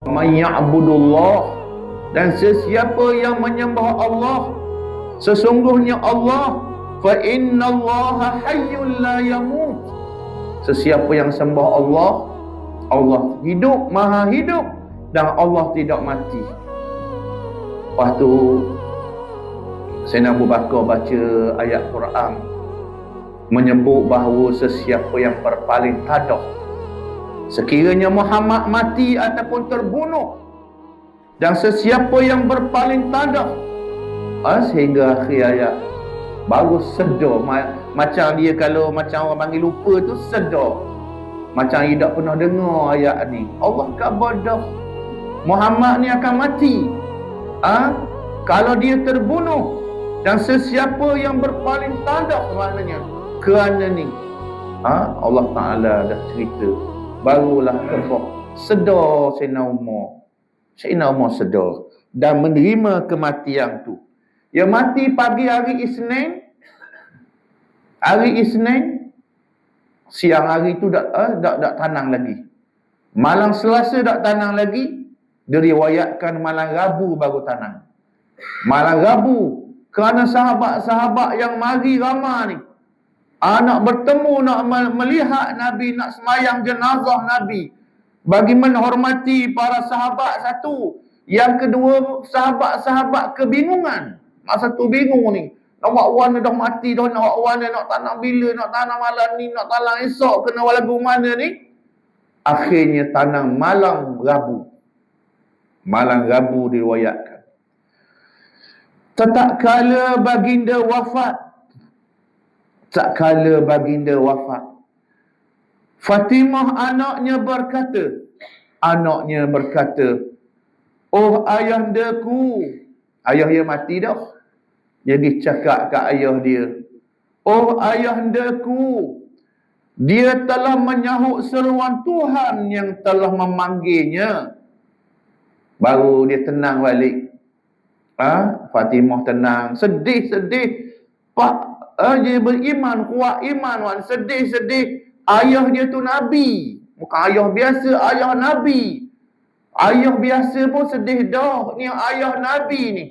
Man ya'budullah, dan sesiapa yang menyembah Allah, sesungguhnya Allah, fa innallaha hayyul la yamut. Sesiapa yang sembah Allah, Allah hidup, maha hidup, dan Allah tidak mati. Lepas tu Sayyidina Abu Bakar baca ayat Quran menyebut bahawa sesiapa yang berpaling tadah, sekiranya Muhammad mati ataupun terbunuh, dan sesiapa yang berpaling tadah, sehingga akhir ayat baru sedar. Macam dia kalau macam orang panggil lupa tu, sedar macam dia tak pernah dengar ayat ni. Allah khabar dah Muhammad ni akan mati kalau dia terbunuh, dan sesiapa yang berpaling tadah, maknanya kerana ni Allah Ta'ala dah cerita. Barulah kebah sedar Sayyidina Umar sedar dan menerima kematian tu. Dia mati pagi hari Isnin, siang hari tu tak tanang lagi. Malam Selasa tak tanang lagi. Diriwayatkan malam Rabu baru tanang. Malam Rabu, kerana sahabat-sahabat yang mari ramai ni nak bertemu, nak melihat Nabi, nak semayang jenazah Nabi, bagi menghormati para sahabat satu. Yang kedua, sahabat-sahabat kebingungan. Masa tu bingung ni, nak buat warna dah mati dah, nak buat warna, nak tanam bila, nak tanam malam ni, nak tanam esok, kena lagu mana ni. Akhirnya tanam malam Rabu. Malam Rabu diriwayatkan. Tak kala baginda wafat, Fatimah anaknya berkata, oh ayahandaku. Ayah dia mati dah. Jadi cakap kat ayah dia, oh ayahandaku, dia telah menyahut seruan Tuhan yang telah memanggilnya. Baru dia tenang balik. Fatimah tenang. Sedih. Pak, dia beriman, kuat iman. Sedih. Ayah dia tu Nabi. Bukan ayah biasa, ayah Nabi. Ayah biasa pun sedih dah. Ni ayah Nabi ni,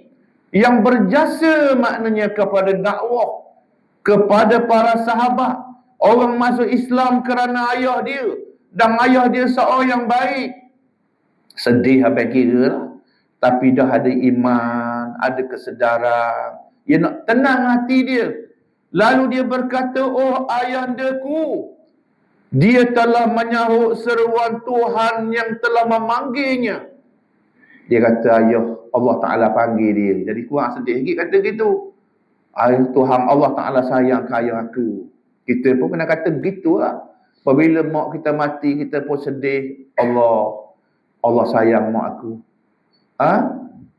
yang berjasa maknanya kepada dakwah, kepada para sahabat. Orang masuk Islam kerana ayah dia, dan ayah dia seorang yang baik. Sedih habis kira lah. Tapi dah ada iman, ada kesedaran. Dia nak tenang hati dia. Lalu dia berkata, oh ayahandaku, dia telah menyahut seruan Tuhan yang telah memanggilnya. Dia kata, ayah, Allah Ta'ala panggil dia. Jadi kurang sedih lagi kata gitu. Ayah Tuhan, Allah Ta'ala sayang ke ayah aku. Kita pun kena kata begitulah. Apabila mak kita mati, kita pun sedih. Allah sayang mak aku.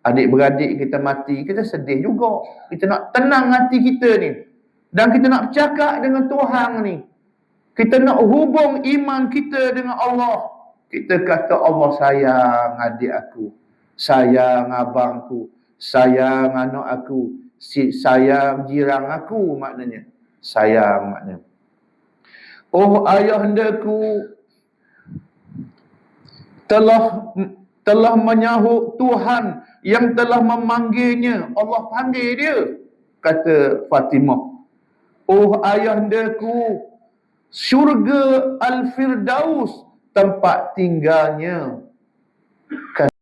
Adik-beradik kita mati, kita sedih juga. Kita nak tenang hati kita ni. Dan kita nak bercakap dengan Tuhan ni. Kita nak hubung iman kita dengan Allah. Kita kata Allah sayang adik aku, sayang abangku, sayang anak aku, sayang jiran aku, maknanya. Sayang maknanya. Oh ayahandaku, telah menyahut Tuhan yang telah memanggilnya. Allah panggil dia. Kata Fatimah, oh ayahandaku, syurga Al-Firdaus tempat tinggalnya.